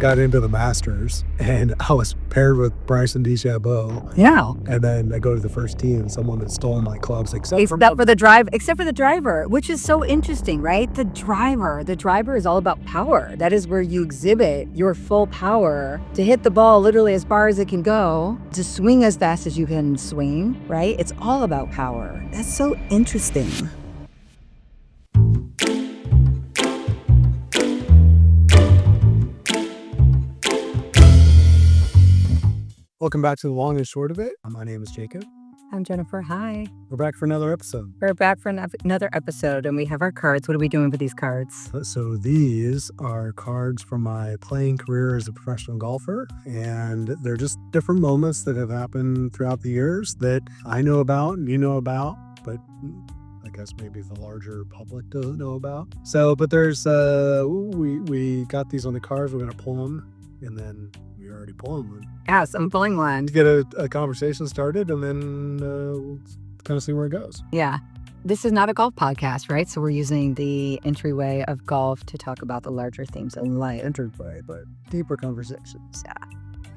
got into the Masters, and I was paired with Bryson DeChambeau. Yeah. And then I go to the first tee, and someone had stolen my clubs, except for the driver, which is so interesting, right? The driver is all about power. That is where you exhibit your full power to hit the ball literally as far as it can go, to swing as fast as you can swing, right? It's all about power. That's so interesting. Welcome back to the long and short of it. My name is Jaacob. I'm Jennifer. Hi. We're back for another episode. We're back for another episode, and we have our cards. What are we doing with these cards? So these are cards from my playing career as a professional golfer, and they're just different moments that have happened throughout the years that I know about and you know about, but I guess maybe the larger public doesn't know about. So, but there's, we got these on the cards. We're going to pull them, and then we already pulled one. Yes, I'm pulling one. To get a conversation started, and then we'll kind of see where it goes. Yeah. This is not a golf podcast, right? So we're using the entryway of golf to talk about the larger themes in life. Entryway, but deeper conversations. Yeah.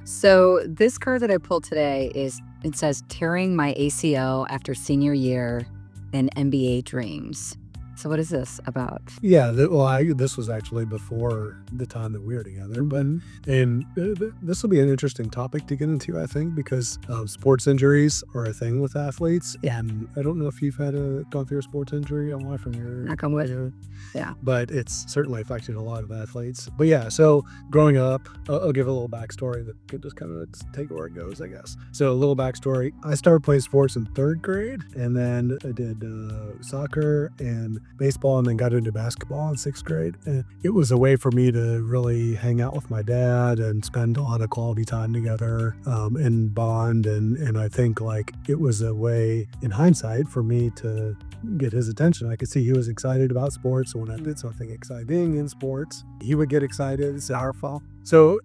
So this card that I pulled today it says, tearing my ACL after senior year and NBA dreams. So what is this about? Yeah, this was actually before the time that we were together, but this will be an interesting topic to get into, I think, because sports injuries are a thing with athletes. Yeah. And I don't know if you've gone through a sports injury away from your... Knock on wood. Yeah. But it's certainly affected a lot of athletes. But yeah, so growing up, I'll give a little backstory that could just kind of take it where it goes, I guess. So a little backstory. I started playing sports in 3rd grade, and then I did soccer and baseball, and then got into basketball in 6th grade. And it was a way for me to really hang out with my dad and spend a lot of quality time together and bond. And I think like it was a way, in hindsight, for me to get his attention. I could see he was excited about sports. So when I did something exciting in sports, he would get excited. It's our fault. So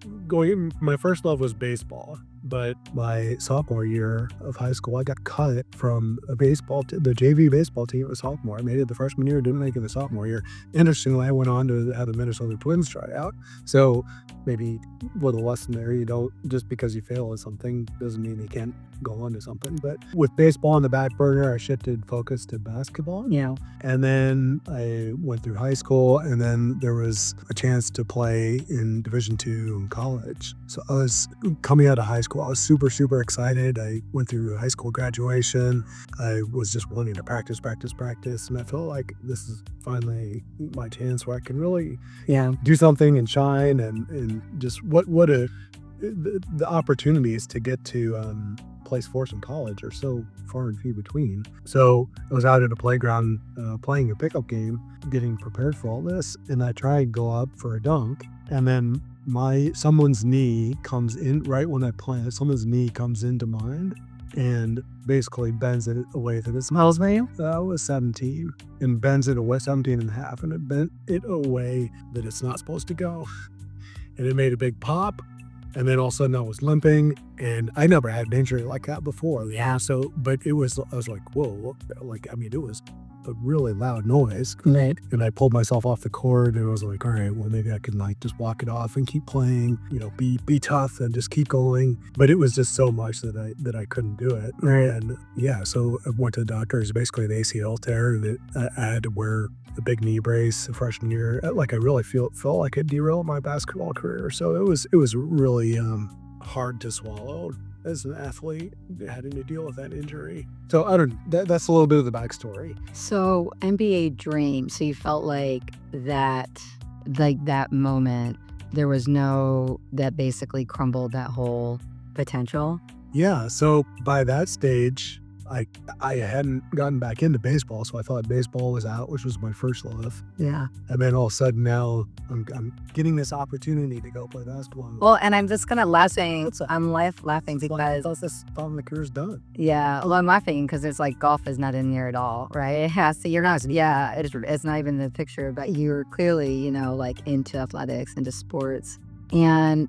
my first love was baseball. But my sophomore year of high school, I got cut from the JV baseball team at sophomore. I made it the freshman year, didn't make it the sophomore year. Interestingly, I went on to have the Minnesota Twins try out. So maybe a little lesson there, you don't, just because you fail at something doesn't mean you can't go on to something. But with baseball on the back burner, I shifted focus to basketball. Yeah. And then I went through high school, and then there was a chance to play in Division II in college. So I was coming out of high school. I was super, super excited. I went through high school graduation. I was just wanting to practice. And I felt like this is finally my chance where I can really do something and shine. And just the opportunities to get to play sports in college are so far and few between. So I was out at a playground playing a pickup game, getting prepared for all this. And I tried to go up for a dunk. And then someone's knee comes in right when I plant. Someone's knee comes into mine and basically bends it away that it's... How old were you? I was 17, and bends it away, 17 and a half, and it bent it away that it's not supposed to go. And it made a big pop. And then all of a sudden I was limping, and I never had an injury like that before. Yeah. So, but I was like, whoa, it was a really loud noise. Right. And I pulled myself off the court, and I was like, all right, well, maybe I can just walk it off and keep playing, be tough and just keep going. But it was just so much that I couldn't do it. Right. And yeah, so I went to the doctor. It was basically an ACL tear that I had to wear a big knee brace the freshman year. Like I really felt like it derailed my basketball career. So it was really hard to swallow as an athlete having to deal with that injury. So that's a little bit of the backstory. So NBA dream. So you felt like that moment, there was that basically crumbled that whole potential. Yeah. So by that stage, I hadn't gotten back into baseball, so I thought baseball was out, which was my first love. Yeah. And then all of a sudden now I'm getting this opportunity to go play basketball. Well, and I'm just kind of laughing. I'm laughing because this thought the career's done. Yeah. Well, I'm laughing because it's like golf is not in there at all, right? It has to. You're not. Yeah. It's not even the picture, but you're clearly, like into athletics, into sports. And,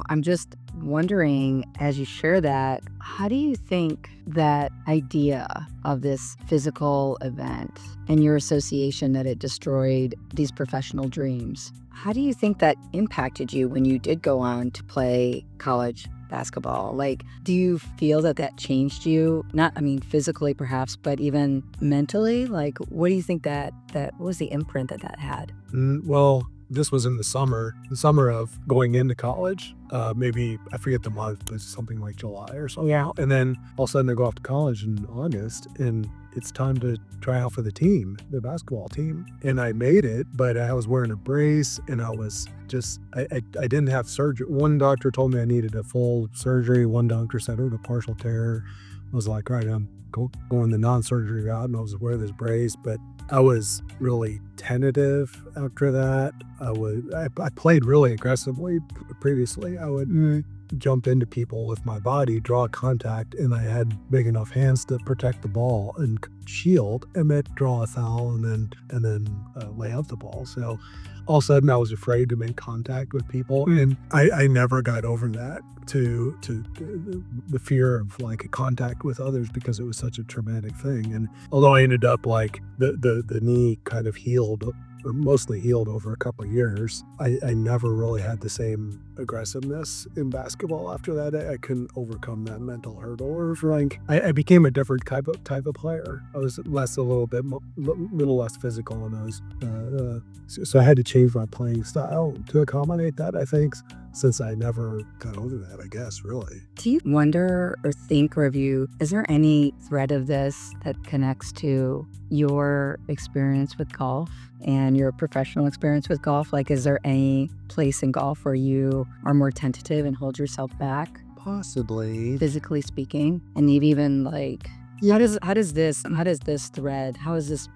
I'm just wondering, as you share that, how do you think that idea of this physical event and your association that it destroyed these professional dreams, how do you think that impacted you when you did go on to play college basketball? Like, do you feel that changed you? Not, physically perhaps, but even mentally? Like, what do you think what was the imprint that had? Well, this was in the summer of going into college. Maybe, I forget the month, but something like July or something. Yeah. And then all of a sudden I go off to college in August, and it's time to try out for the team, the basketball team. And I made it, but I was wearing a brace, and I was just, I didn't have surgery. One doctor told me I needed a full surgery. One doctor said it was a partial tear. I was like, right, I'm going the non-surgery route, and I was wearing this brace, but I was really tentative after that. I played really aggressively previously. I would jump into people with my body, draw contact, and I had big enough hands to protect the ball and shield, and then draw a foul, and then lay out the ball. So all of a sudden I was afraid to make contact with people, and I never got over that to the fear of like contact with others, because it was such a traumatic thing. And although I ended up like the knee kind of healed, or mostly healed over a couple of years, I never really had the same aggressiveness in basketball after that. I couldn't overcome that mental hurdle. Or like I became a different type of player. I was a little less physical, and I was so I had to change my playing style to accommodate that, I think, since I never got over that, I guess, really. Do you wonder or think, or is there any thread of this that connects to your experience with golf and your professional experience with golf? Like, is there any place in golf where you are more tentative and hold yourself back? Possibly. Physically speaking, and maybe even like, how is this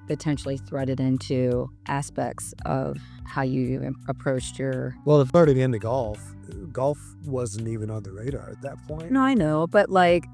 potentially threaded into aspects of how you approached your... Well, starting into golf wasn't even on the radar at that point. No, I know, but like,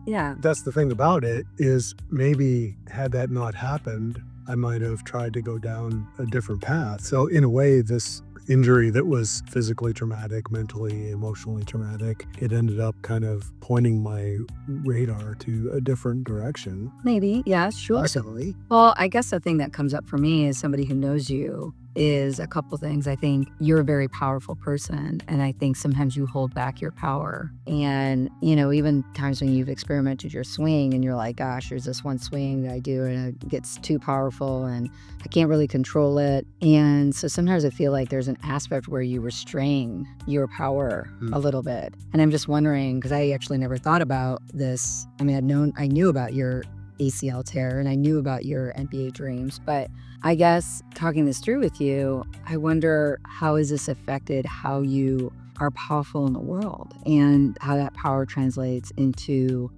yeah. That's the thing about it, is maybe had that not happened, I might have tried to go down a different path. So in a way, this injury that was physically traumatic, mentally, emotionally traumatic, it ended up kind of pointing my radar to a different direction. Maybe, yeah, sure. Possibly. Well, I guess the thing that comes up for me as somebody who knows you is a couple things. I think you're a very powerful person, and I think sometimes you hold back your power. And, even times when you've experimented your swing and you're like, gosh, there's this one swing that I do and it gets too powerful and I can't really control it. And so sometimes I feel like there's an aspect where you restrain your power a little bit. And I'm just wondering, because I actually never thought about this. I knew about your ACL tear and I knew about your NBA dreams, but I guess talking this through with you, I wonder, how has this affected how you are powerful in the world and how that power translates into,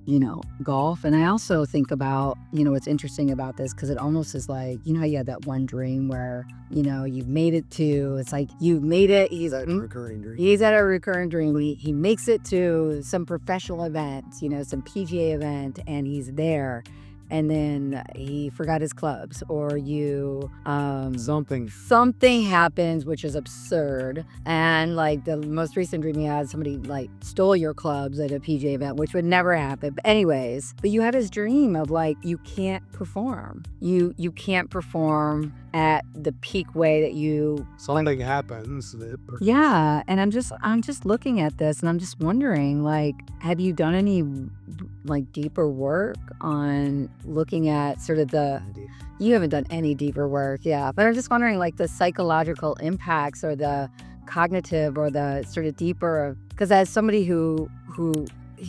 golf? And I also think about, what's interesting about this, because it almost is like, how you had that one dream where, you've made it to, it's like you've made it. He's a recurring dream. He's at a recurring dream. He makes it to some professional event, some PGA event, and he's there. And then he forgot his clubs, or something happens, which is absurd. And like the most recent dream you had, somebody like stole your clubs at a PGA event, which would never happen. But anyways, but you had this dream of like, you can't perform. You can't perform at the peak way that you... Something happens. Yeah, and I'm just looking at this, and I'm just wondering, like, have you done any like deeper work on looking at sort of you haven't done any deeper work, yeah, but I'm just wondering, like, the psychological impacts or the cognitive or the sort of deeper, because as somebody who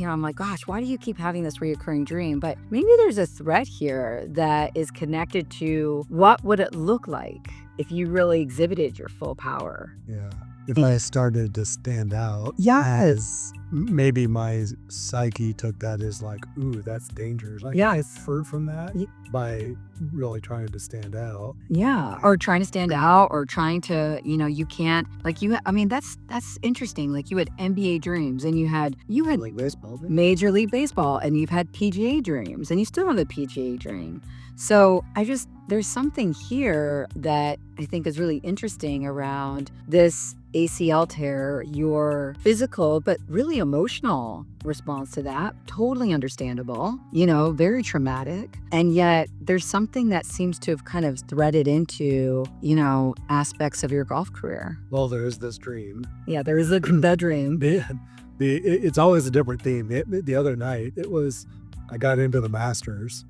I'm like, gosh, why do you keep having this reoccurring dream? But maybe there's a thread here that is connected to what would it look like if you really exhibited your full power. Yeah. If I started to stand out. Yes. Maybe my psyche took that as like, ooh, that's dangerous. I inferred from that by really trying to stand out. Yeah. Or trying to stand out, or trying to, you can't, like, that's interesting. Like, you had NBA dreams, and you had like baseball, Major League Baseball, and you've had PGA dreams, and you still have a PGA dream. So there's something here that I think is really interesting around this ACL tear, your physical, but really emotional response to that, totally understandable, very traumatic. And yet there's something that seems to have kind of threaded into, aspects of your golf career. Well, there is this dream. Yeah, there is that dream. It's always a different theme. The other night, I got into the Masters,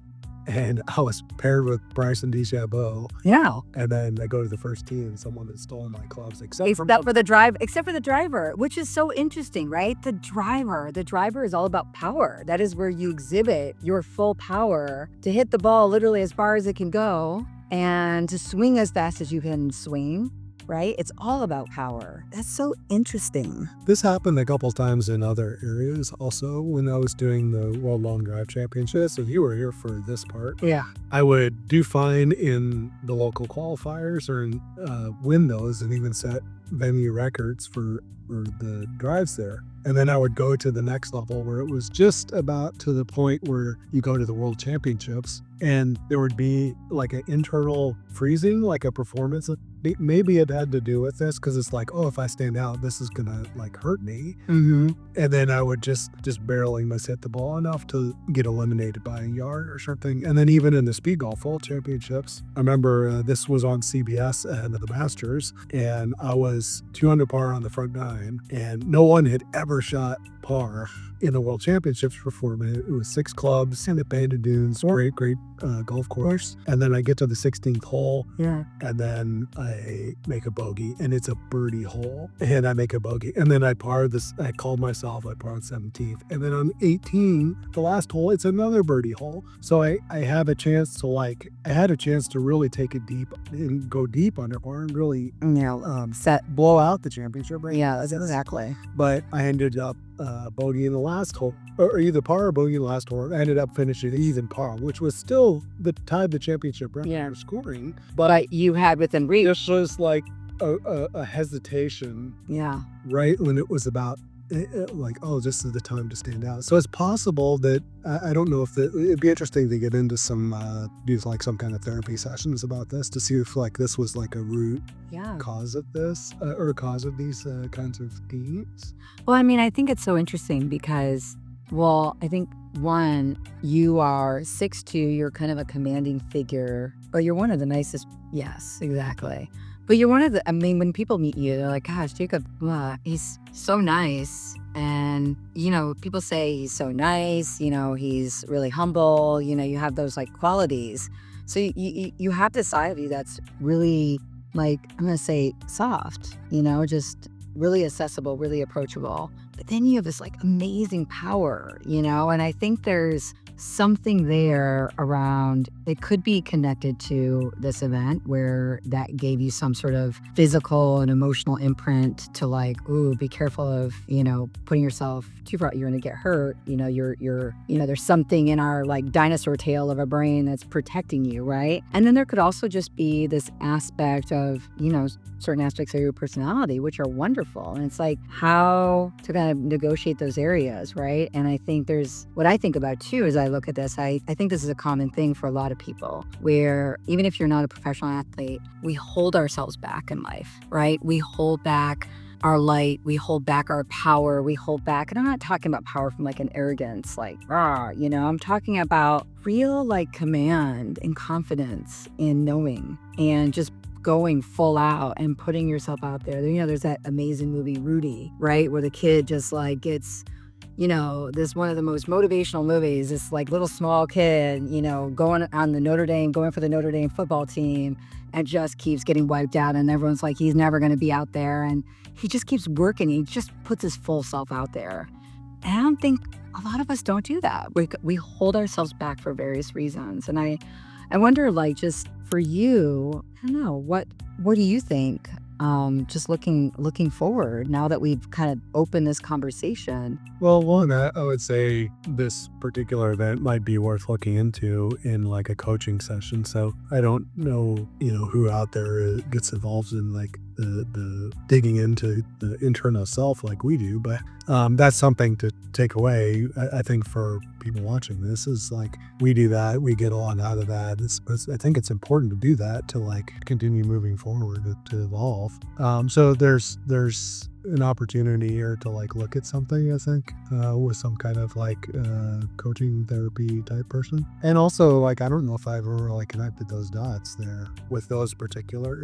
and I was paired with Bryson DeChambeau. Yeah. And then I go to the first tee, and someone had stolen my clubs, except for the driver, which is so interesting, right? The driver is all about power. That is where you exhibit your full power to hit the ball literally as far as it can go and to swing as fast as you can swing. Right? It's all about power. That's so interesting. This happened a couple times in other areas also when I was doing the World Long Drive Championship. So you were here for this part. Yeah. I would do fine in the local qualifiers or win those and even set venue records for the drives there. And then I would go to the next level where it was just about to the point where you go to the World Championships and there would be like an internal freezing, like a performance. Maybe it had to do with this because it's like, oh, if I stand out, this is going to like hurt me. Mm-hmm. And then I would just barely hit the ball enough to get eliminated by a yard or something. And then even in the Speedgolf World Championships, I remember this was on CBS and the Masters, and I was 2 under par on the front nine, and no one had ever shot par in the World Championships before me. It was 6 clubs in the Bandon Dunes, great golf course. And then I get to the 16th hole, and then I make a bogey, and it's a birdie hole, and I make a bogey, and then I par this. I called myself. I par on 17th, and then on 18, the last hole, it's another birdie hole. So I have a chance to I had a chance to really take it deep and go deep under par and really blow out the championship. Right? Yeah, exactly. But I ended up bogey in the last hole, or either par or bogey in the last hole. I ended up finishing even par, which was still tied the championship record for scoring. But you had within reach. This was like a hesitation. Yeah. Right when it was about this is the time to stand out. So it's possible that I don't know if it'd be interesting to get into some do some kind of therapy sessions about this to see if this was like a root cause of this or cause of these kinds of themes. Well, I mean, I think it's so interesting because, I think one, you are 6'2", you're kind of a commanding figure, but you're one of the nicest. Yes, exactly. But you're one of the, when people meet you, they're like, gosh, Jaacob, he's so nice. And, people say he's so nice, he's really humble, you have those qualities. So you have this side of you that's really I'm going to say soft, just really accessible, really approachable. But then you have this amazing power, and I think there's something there around, it could be connected to this event where that gave you some sort of physical and emotional imprint to be careful of, putting yourself too far, you're going to get hurt. There's something in our dinosaur tail of a brain that's protecting you, right? And then there could also just be this aspect of, certain aspects of your personality, which are wonderful. And it's how to kind of negotiate those areas, right? And I think what I think about too, as I look at this, I think this is a common thing for a lot of people where even if you're not a professional athlete, we hold ourselves back in life, right? We hold back our light, we hold back our power, we hold back. And I'm not talking about power from an arrogance, I'm talking about real command and confidence in knowing and just going full out and putting yourself out there. There's that amazing movie, Rudy, right? Where the kid just gets, this one of the most motivational movies, this little small kid, going on going for the Notre Dame football team and just keeps getting wiped out. And everyone's he's never going to be out there. And he just keeps working. He just puts his full self out there. And I don't think a lot of us don't do that. We hold ourselves back for various reasons. And I wonder, just for you, I don't know, what do you think? Just looking forward now that we've kind of opened this conversation. Well, one, I would say this particular event might be worth looking into in a coaching session. So I don't know, who out there gets involved in the digging into the internal self like we do. But that's something to take away. I think for people watching this is like, we do that, we get a lot out of that. I think it's important to do that to like continue moving forward, to evolve. So there's an opportunity here to like look at something, I think, with some kind of like coaching therapy type person. And also, like, I don't know if I've ever really connected those dots there with those particular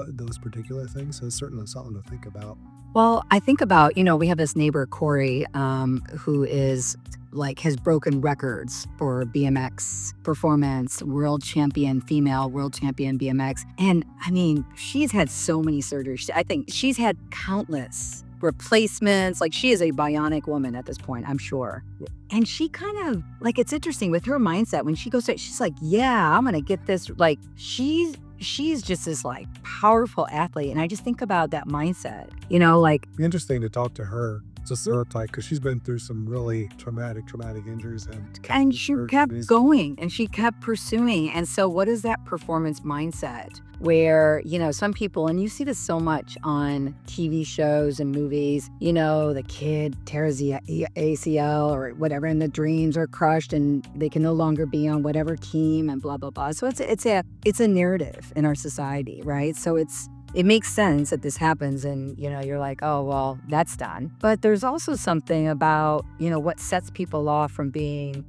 those particular things. So it's certainly something to think about. Well, I think about, we have this neighbor, Corey, who is like has broken records for BMX performance, female world champion BMX. And I mean, she's had so many surgeries. I think she's had countless replacements. Like, she is a bionic woman at this point, I'm sure. And she kind of, like, it's interesting with her mindset when she goes to, she's like, yeah, I'm going to get this. Like, she's just this like powerful athlete. And I just think about that mindset, like. Interesting to talk to her. It's a stereotype because she's been through some really traumatic injuries. And she kept going and she kept pursuing. And so what is that performance mindset where, some people, and you see this so much on TV shows and movies, the kid tears the ACL or whatever, and the dreams are crushed and they can no longer be on whatever team and blah, blah, blah. So it's a narrative in our society, right? So it makes sense that this happens and, you're like, oh, well, that's done. But there's also something about, what sets people off from being,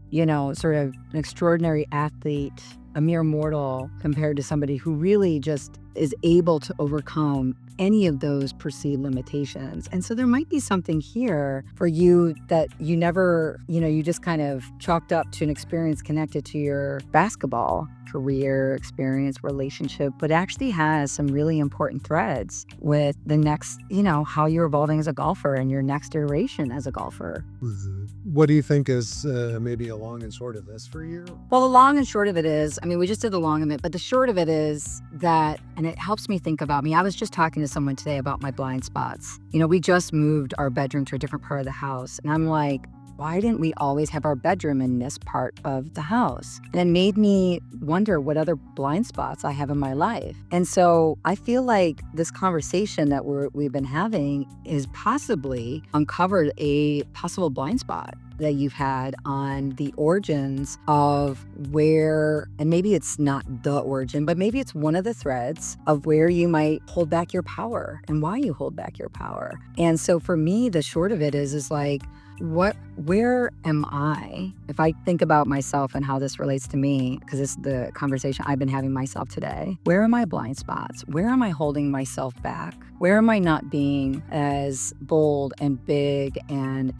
sort of an extraordinary athlete, a mere mortal, compared to somebody who really just is able to overcome any of those perceived limitations. And so there might be something here for you that you never, you just kind of chalked up to an experience connected to your basketball career experience, relationship, but actually has some really important threads with the next, how you're evolving as a golfer and your next iteration as a golfer. Mm-hmm. What do you think is maybe a long and short of this for you? Well, the long and short of it is, we just did the long of it, but the short of it is that, and it helps me think about me. I was just talking to someone today about my blind spots. We just moved our bedroom to a different part of the house. And I'm like, why didn't we always have our bedroom in this part of the house? And it made me wonder what other blind spots I have in my life. And so I feel like this conversation that we've been having is possibly uncovered a possible blind spot that you've had on the origins of where, and maybe it's not the origin, but maybe it's one of the threads of where you might hold back your power and why you hold back your power. And so for me, the short of it is like, where am I? If I think about myself and how this relates to me, because it's the conversation I've been having myself today, where are my blind spots? Where am I holding myself back? Where am I not being as bold and big and,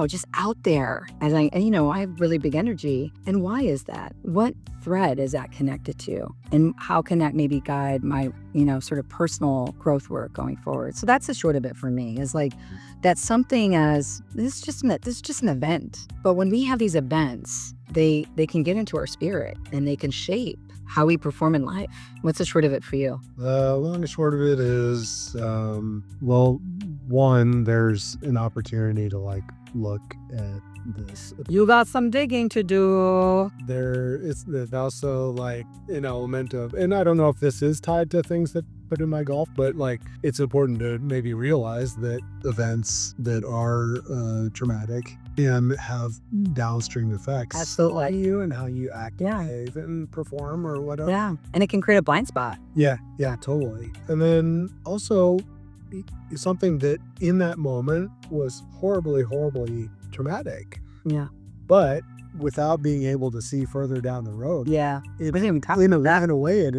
just out there as I have really big energy. And why is that? What thread is that connected to? And how can that maybe guide my, sort of personal growth work going forward? So that's the short of it for me, is like, that's something as, this is just an event. But when we have these events, they can get into our spirit and they can shape how we perform in life. What's the short of it for you? The long and short of it is, one, there's an opportunity to like look at this. You got some digging to do. There's also like an element of, and I don't know if this is tied to things that put in my golf, but like, it's important to maybe realize that events that are traumatic can have downstream effects. Absolutely. On you and how you act, behave, and perform or whatever. Yeah, and it can create a blind spot. Yeah, totally. And then also something that in that moment was horribly traumatic. Yeah. But without being able to see further down the road. Yeah. In a way, it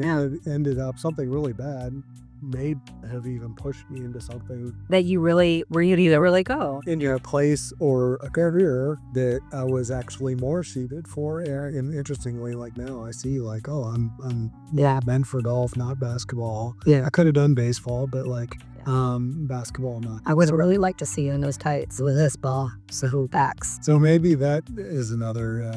ended up something really bad. May have even pushed me into something that you really, where you'd either really go into a place or a career that I was actually more suited for. And interestingly, like now I see like, oh, I'm meant for golf, not basketball. Yeah. I could have done baseball, but like basketball not. I would really like to see you in those tights with this ball. So backs. So maybe that is another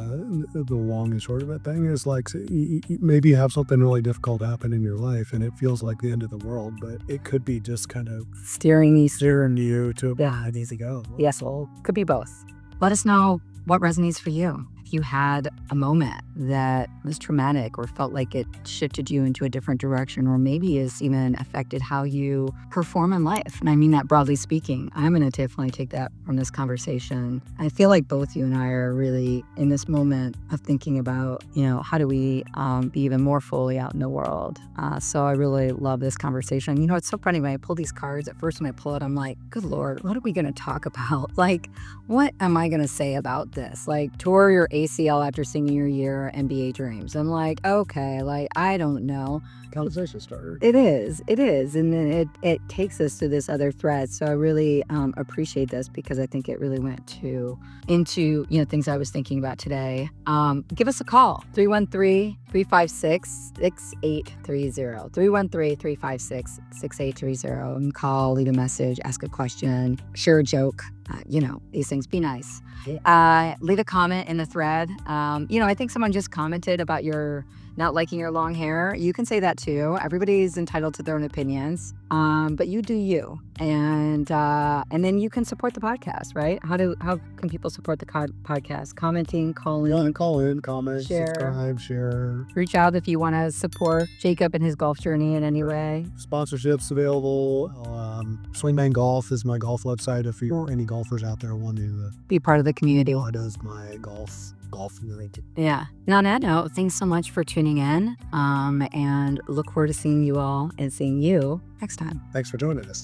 the long and short of it thing is like, so you maybe you have something really difficult happen in your life and it feels like the end of the world, but it could be just kind of steering you to where it needs to go. Yes, well, could be both. Let us know what resonates for you. if you had a moment that was traumatic or felt like it shifted you into a different direction, or maybe has even affected how you perform in life. And I mean that broadly speaking. I'm going to definitely take that from this conversation. I feel like both you and I are really in this moment of thinking about, how do we be even more fully out in the world? So I really love this conversation. It's so funny when I pull these cards. At first when I pull it, I'm like, good Lord, what are we going to talk about? Like, what am I going to say about this? Like, tour your ACL after senior year NBA dreams. I'm like, okay, like, I don't know. Conversation starter. It is. And then it takes us to this other thread. So I really appreciate this because I think it really went into things I was thinking about today. Give us a call, 313-356-6830. 313-356-6830. And call, leave a message, ask a question, share a joke. These things, be nice. Yeah. Leave a comment in the thread. I think someone just commented about your not liking your long hair. You can say that too. Everybody's entitled to their own opinions. But you do you. And then you can support the podcast, right? How can people support the podcast? Commenting, calling. Call in, comment, Share. subscribe, share. Reach out if you want to support Jaacob and his golf journey in any way. Sponsorships available. Swingman Golf is my golf website. If you're any golfers out there want to Be part of the community. does my golf related. Yeah. And on that note, thanks so much for tuning in. And look forward to seeing you all and seeing you next time. Thanks for joining us.